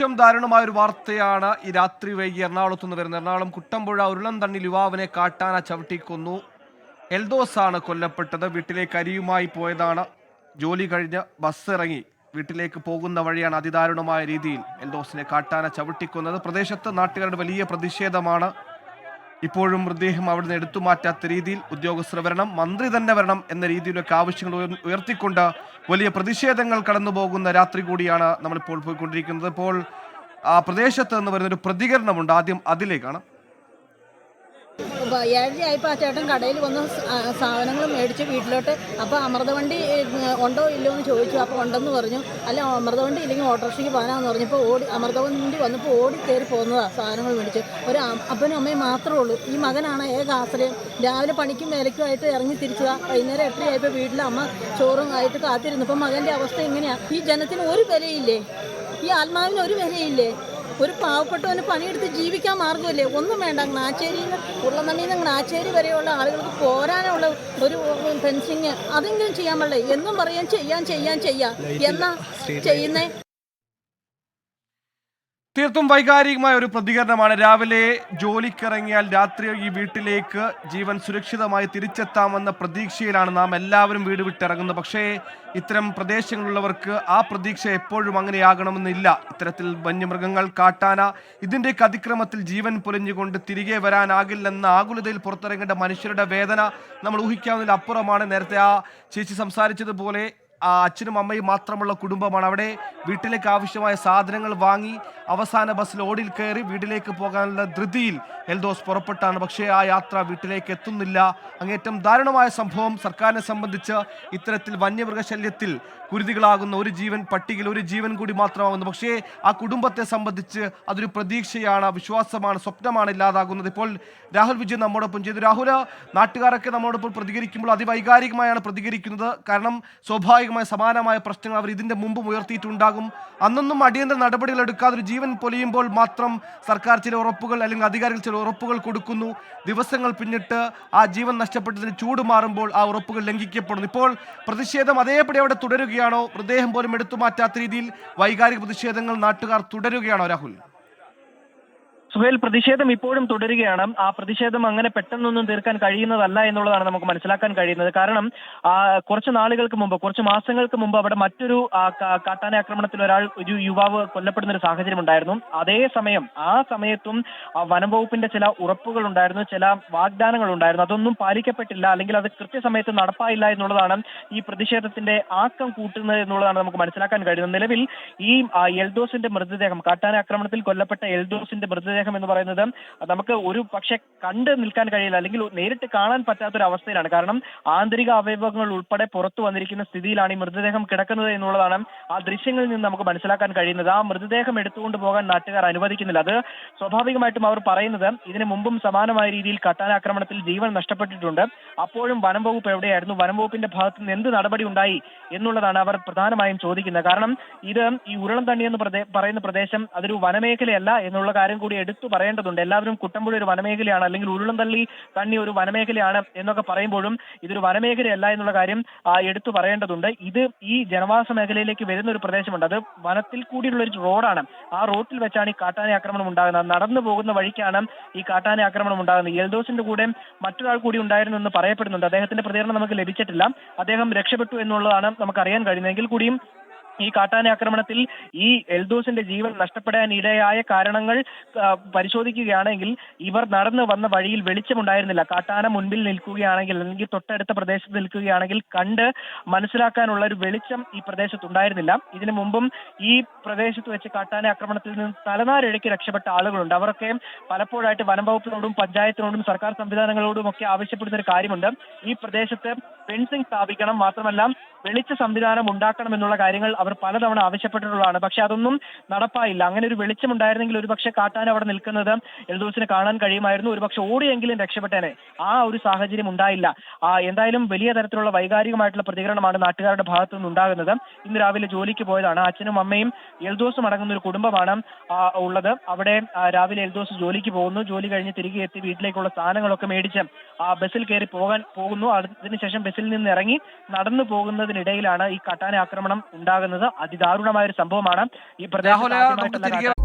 ഏറ്റവും ദാരുണമായ ഒരു വാർത്തയാണ് ഈ രാത്രി വൈകി എറണാകുളത്ത് നിന്ന് വരുന്നത്. എറണാകുളം കുട്ടമ്പുഴ ഉരുളൻതണ്ണിൽ യുവാവിനെ കാട്ടാന ചവിട്ടിക്കൊന്നു. എൽദോസ് ആണ് കൊല്ലപ്പെട്ടത്. വീട്ടിലേക്ക് അരിയുമായി പോയതാണ്. ജോലി കഴിഞ്ഞ് ബസ് ഇറങ്ങി വീട്ടിലേക്ക് പോകുന്ന വഴിയാണ് അതിദാരുണമായ രീതിയിൽ എൽദോസിനെ കാട്ടാന ചവിട്ടിക്കൊന്നത്. പ്രദേശത്ത് നാട്ടുകാരുടെ വലിയ പ്രതിഷേധമാണ്. ഇപ്പോഴും മൃതദേഹം അവിടുന്ന് എടുത്തു മാറ്റാത്ത രീതിയിൽ ഉദ്യോഗസ്ഥർ വരണം, മന്ത്രി തന്നെ വരണം എന്ന രീതിയിലൊക്കെ ആവശ്യങ്ങൾ ഉയർത്തിക്കൊണ്ട് വലിയ പ്രതിഷേധങ്ങൾ കടന്നു പോകുന്ന രാത്രി കൂടിയാണ് നമ്മളിപ്പോൾ പോയിക്കൊണ്ടിരിക്കുന്നത്. ഇപ്പോൾ ആ പ്രദേശത്ത് നിന്ന് വരുന്നൊരു പ്രതികരണമുണ്ട്. ആദ്യം അതിലേക്കാണ്. 7:30 ആ ചേട്ടൻ കടയിൽ വന്ന് സാധനങ്ങൾ മേടിച്ച് വീട്ടിലോട്ട്. അപ്പോൾ അമൃതവണ്ടി ഉണ്ടോ ഇല്ലയോ എന്ന് ചോദിച്ചു. അപ്പോൾ ഉണ്ടെന്ന് പറഞ്ഞു. അല്ല, അമൃതവണ്ടി ഇല്ലെങ്കിൽ ഓട്ടോറിക്ഷയ്ക്ക് പോകാനാന്ന് പറഞ്ഞപ്പോൾ അമൃതവണ്ടി വന്നപ്പോൾ ഓടി കയറി പോകുന്നതാണ് സാധനങ്ങൾ മേടിച്ച്. അപ്പനും അമ്മയും മാത്രമേ ഉള്ളൂ. ഈ മകനാണ് ഏക ആശ്രയം. രാവിലെ പണിക്കും വേലയ്ക്കുമായിട്ട് ഇറങ്ങി തിരിച്ചതാണ്. വൈകുന്നേരം 8:30 വീട്ടിൽ അമ്മ ചോറും ആയിട്ട് കാത്തിരുന്നു. ഇപ്പം മകൻ്റെ അവസ്ഥ എങ്ങനെയാണ്? ഈ ജനത്തിന് ഒരു വിലയില്ലേ? ഈ ആത്മാവിന് ഒരു വിലയില്ലേ? ഒരു പാവപ്പെട്ടവന് പണിയെടുത്ത് ജീവിക്കാൻ മാർഗ്ഗമില്ലേ? ഒന്നും വേണ്ട. ഗ്നാച്ചേരിയിൽ നിന്ന് ഉരുളനണ്ണിയിൽ നിന്ന് ഗ്നാച്ചേരി വരെയുള്ള ആളുകൾക്ക് പോരാനുള്ള ഒരു ഫെൻസിങ് അതെങ്കിലും ചെയ്യാൻ പാടില്ലേ? എന്നും പറയാൻ ചെയ്യാം എന്നാ ചെയ്യുന്നേ? തീർത്തും വൈകാരികമായ ഒരു പ്രതികരണമാണ്. രാവിലെ ജോലിക്കിറങ്ങിയാൽ രാത്രി ഈ വീട്ടിലേക്ക് ജീവൻ സുരക്ഷിതമായി തിരിച്ചെത്താമെന്ന പ്രതീക്ഷയിലാണ് നാം എല്ലാവരും വീട് വിട്ടിറങ്ങുന്നത്. പക്ഷേ ഇത്തരം പ്രദേശങ്ങളിലുള്ളവർക്ക് ആ പ്രതീക്ഷ എപ്പോഴും അങ്ങനെയാകണമെന്നില്ല. ഇത്തരത്തിൽ വന്യമൃഗങ്ങൾ, കാട്ടാന, ഇതിൻ്റെയൊക്കെ അതിക്രമത്തിൽ ജീവൻ പൊലിഞ്ഞുകൊണ്ട് തിരികെ വരാനാകില്ലെന്ന ആകുലതയിൽ പുറത്തിറങ്ങേണ്ട മനുഷ്യരുടെ വേദന നമ്മൾ ഊഹിക്കാവുന്നതിൽ അപ്പുറമാണ്. നേരത്തെ ആ ചേച്ചി സംസാരിച്ചതുപോലെ അച്ഛനും അമ്മയും മാത്രമുള്ള കുടുംബമാണ്. അവിടെ വീട്ടിലേക്ക് ആവശ്യമായ സാധനങ്ങൾ വാങ്ങി അവസാന ബസ്സിൽ ഓടിൽ കയറി വീട്ടിലേക്ക് പോകാനുള്ള ധൃതിയിൽ എൽദോസ് പുറപ്പെട്ടാണ്. പക്ഷേ ആ യാത്ര വീട്ടിലേക്ക് എത്തുന്നില്ല. അങ്ങേറ്റം ദാരുണമായ സംഭവം. സർക്കാരിനെ സംബന്ധിച്ച് ഇത്തരത്തിൽ വന്യമൃഗശല്യത്തിൽ കുരുതികളാകുന്ന ഒരു ജീവൻ പട്ടികയിൽ ഒരു ജീവൻ കൂടി മാത്രമാകുന്നു. പക്ഷേ ആ കുടുംബത്തെ സംബന്ധിച്ച് അതൊരു പ്രതീക്ഷയാണ്, വിശ്വാസമാണ്, സ്വപ്നമാണ് ഇല്ലാതാകുന്നത്. ഇപ്പോൾ രാഹുൽ വിജയൻ നമ്മോടൊപ്പം ചെയ്തു. രാഹുൽ, നാട്ടുകാരൊക്കെ നമ്മോടൊപ്പം പ്രതികരിക്കുമ്പോൾ അതിവൈകാരികമായാണ് പ്രതികരിക്കുന്നത്. കാരണം സ്വാഭാവികമായ സമാനമായ പ്രശ്നങ്ങൾ അവർ ഇതിൻ്റെ മുമ്പും ഉയർത്തിയിട്ടുണ്ടാകും. അന്നൊന്നും അടിയന്തര നടപടികൾ എടുക്കാതെ ഒരു ജീവൻ പൊലിയുമ്പോൾ മാത്രം സർക്കാർ ചില ഉറപ്പുകൾ അല്ലെങ്കിൽ അധികാരികൾ ചില ഉറപ്പുകൾ കൊടുക്കുന്നു. ദിവസങ്ങൾ പിന്നിട്ട് ആ ജീവൻ നഷ്ടപ്പെട്ടതിന് ചൂട് മാറുമ്പോൾ ആ ഉറപ്പുകൾ ലംഘിക്കപ്പെടുന്നു. ഇപ്പോൾ പ്രതിഷേധം അതേപടി അവിടെ തുടരുകയാണോ? മൃതദേഹം പോലും എടുത്തു മാറ്റാത്ത രീതിയിൽ വൈകാരിക പ്രതിഷേധങ്ങൾ നാട്ടുകാർ തുടരുകയാണോ രാഹുൽ? സുഹേൽ, പ്രതിഷേധം ഇപ്പോഴും തുടരുകയാണ്. ആ പ്രതിഷേധം അങ്ങനെ പെട്ടെന്നൊന്നും തീർക്കാൻ കഴിയുന്നതല്ല എന്നുള്ളതാണ് നമുക്ക് മനസ്സിലാക്കാൻ കഴിയുന്നത്. കാരണം കുറച്ച് നാളുകൾക്ക് മുമ്പ്, കുറച്ച് മാസങ്ങൾക്ക് മുമ്പ് അവിടെ മറ്റൊരു കാട്ടാന ആക്രമണത്തിൽ ഒരു യുവാവ് കൊല്ലപ്പെടുന്ന ഒരു സാഹചര്യം ഉണ്ടായിരുന്നു. അതേസമയം ആ സമയത്തും വനം വകുപ്പിന്റെ ചില ഉറപ്പുകൾ ഉണ്ടായിരുന്നു, ചില വാഗ്ദാനങ്ങൾ ഉണ്ടായിരുന്നു. അതൊന്നും പാലിക്കപ്പെട്ടില്ല, അല്ലെങ്കിൽ അത് കൃത്യസമയത്ത് നടപ്പായില്ല എന്നുള്ളതാണ് ഈ പ്രതിഷേധത്തിന്റെ ആക്കം കൂട്ടുന്നത് എന്നുള്ളതാണ് നമുക്ക് മനസ്സിലാക്കാൻ കഴിയുന്നത്. നിലവിൽ ഈ എൽദോസിന്റെ മൃതദേഹം, കാട്ടാന ആക്രമണത്തിൽ കൊല്ലപ്പെട്ട എൽദോസിന്റെ മൃതദേഹം എന്ന് പറയുന്നത് നമുക്ക് ഒരു പക്ഷെ കണ്ട് നിൽക്കാൻ കഴിയില്ല, അല്ലെങ്കിൽ നേരിട്ട് കാണാൻ പറ്റാത്തൊരു അവസ്ഥയിലാണ്. കാരണം ആന്തരിക അവയവങ്ങൾ ഉൾപ്പെടെ പുറത്തു വന്നിരിക്കുന്ന സ്ഥിതിയിലാണ് ഈ മൃതദേഹം കിടക്കുന്നത് എന്നുള്ളതാണ് ആ ദൃശ്യങ്ങളിൽ നിന്ന് നമുക്ക് മനസ്സിലാക്കാൻ കഴിയുന്നത്. ആ മൃതദേഹം എടുത്തുകൊണ്ട് പോകാൻ നാട്ടുകാർ അനുവദിക്കുന്നില്ല. അത് സ്വാഭാവികമായിട്ടും അവർ പറയുന്നത് ഇതിനു മുമ്പും സമാനമായ രീതിയിൽ കാട്ടാനാക്രമണത്തിൽ ജീവൻ നഷ്ടപ്പെട്ടിട്ടുണ്ട്. അപ്പോഴും വനം വകുപ്പ് എവിടെയായിരുന്നു, വനം വകുപ്പിന്റെ ഭാഗത്ത് നിന്ന് എന്ത് നടപടി ഉണ്ടായി എന്നുള്ളതാണ് അവർ പ്രധാനമായും ചോദിക്കുന്നത്. കാരണം ഇത് ഈ ഉരുളൻതണ്ണി എന്ന് പറയുന്ന പ്രദേശം അതൊരു വനമേഖലയല്ല എന്നുള്ള കാര്യം കൂടി എടുത്തു പറയേണ്ടതുണ്ട്. എല്ലാവരും കുട്ടമ്പുഴ ഒരു വനമേഖലയാണ്, അല്ലെങ്കിൽ ഉരുളൻതണ്ണി ഒരു വനമേഖലയാണ് എന്നൊക്കെ പറയുമ്പോഴും ഇതൊരു വനമേഖലയല്ല എന്നുള്ള കാര്യം എടുത്തു പറയേണ്ടതുണ്ട്. ഇത് ഈ ജനവാസ മേഖലയിലേക്ക് വരുന്ന ഒരു പ്രദേശമുണ്ട്. അത് വനത്തിൽ കൂടിയുള്ള ഒരു റോഡാണ്. ആ റോഡിൽ വെച്ചാണ് ഈ കാട്ടാന ആക്രമണം ഉണ്ടാകുന്നത്. നടന്നു പോകുന്ന വഴിക്കാണ് ഈ കാട്ടാന ആക്രമണം ഉണ്ടാകുന്നത്. എൽദോസിന്റെ കൂടെ മറ്റൊരാൾ കൂടി ഉണ്ടായിരുന്നു എന്ന് പറയപ്പെടുന്നുണ്ട്. അദ്ദേഹത്തിന്റെ പ്രതികരണം നമുക്ക് ലഭിച്ചിട്ടില്ല. അദ്ദേഹം രക്ഷപ്പെട്ടു എന്നുള്ളതാണ് നമുക്കറിയാൻ കഴിയുന്നതെങ്കിൽ കൂടിയും ഈ കാട്ടാന ആക്രമണത്തിൽ ഈ എൽദോസിന്റെ ജീവൻ നഷ്ടപ്പെടാൻ ഇടയായ കാരണങ്ങൾ പരിശോധിക്കുകയാണെങ്കിൽ ഇവർ നടന്നു വന്ന വഴിയിൽ വെളിച്ചമുണ്ടായിരുന്നില്ല. കാട്ടാന മുൻപിൽ നിൽക്കുകയാണെങ്കിൽ, അല്ലെങ്കിൽ തൊട്ടടുത്ത പ്രദേശത്ത് നിൽക്കുകയാണെങ്കിൽ കണ്ട് മനസ്സിലാക്കാനുള്ള ഒരു വെളിച്ചം ഈ പ്രദേശത്ത് ഉണ്ടായിരുന്നില്ല. ഇതിനു മുമ്പും ഈ പ്രദേശത്ത് വെച്ച് കാട്ടാന ആക്രമണത്തിൽ നിന്ന് തലനാരിഴയ്ക്ക് രക്ഷപ്പെട്ട ആളുകളുണ്ട്. അവരൊക്കെ പലപ്പോഴായിട്ട് വനം വകുപ്പിനോടും പഞ്ചായത്തിനോടും സർക്കാർ സംവിധാനങ്ങളോടും ഒക്കെ ആവശ്യപ്പെടുന്ന ഒരു കാര്യമുണ്ട്. ഈ പ്രദേശത്ത് ഫെൻസിംഗ് സ്ഥാപിക്കണം, മാത്രമല്ല വെളിച്ച സംവിധാനം ഉണ്ടാക്കണം എന്നുള്ള കാര്യങ്ങൾ അവർ പലതവണ ആവശ്യപ്പെട്ടിട്ടുള്ളതാണ്. പക്ഷെ അതൊന്നും നടപ്പായില്ല. അങ്ങനെ ഒരു വെളിച്ചം ഉണ്ടായിരുന്നെങ്കിൽ ഒരുപക്ഷെ കാട്ടാൻ അവിടെ നിൽക്കുന്നത് എൽദോസിന് കാണാൻ കഴിയുമായിരുന്നു. ഒരുപക്ഷെ ഓടിയെങ്കിലും രക്ഷപ്പെട്ടേനെ. ആ ഒരു സാഹചര്യം ഉണ്ടായില്ല. എന്തായാലും വലിയ തരത്തിലുള്ള വൈകാരികമായിട്ടുള്ള പ്രതികരണമാണ് നാട്ടുകാരുടെ ഭാഗത്തു നിന്ന് ഉണ്ടാകുന്നത്. ഇന്ന് രാവിലെ ജോലിക്ക് പോയതാണ്. അച്ഛനും അമ്മയും എൽദോസും അടങ്ങുന്ന ഒരു കുടുംബമാണ് ഉള്ളത്. അവിടെ രാവിലെ എൽദോസ് ജോലിക്ക് പോകുന്നു. ജോലി കഴിഞ്ഞ് തിരികെ എത്തി വീട്ടിലേക്കുള്ള സാധനങ്ങളൊക്കെ മേടിച്ച് ബസ്സിൽ കയറി പോകുന്നു. അതിനുശേഷം ബസ്സിൽ നിന്ന് ഇറങ്ങി നടന്നു പോകുന്നത് കഴിക്കുന്നതിനിടയിലാണ് ഈ കാട്ടാന ആക്രമണം ഉണ്ടാകുന്നത്. അതിദാരുണമായ ഒരു സംഭവമാണ്. ഈ രാഹുൽ, നമുക്ക് പ്രദേശത്ത് തിരികെ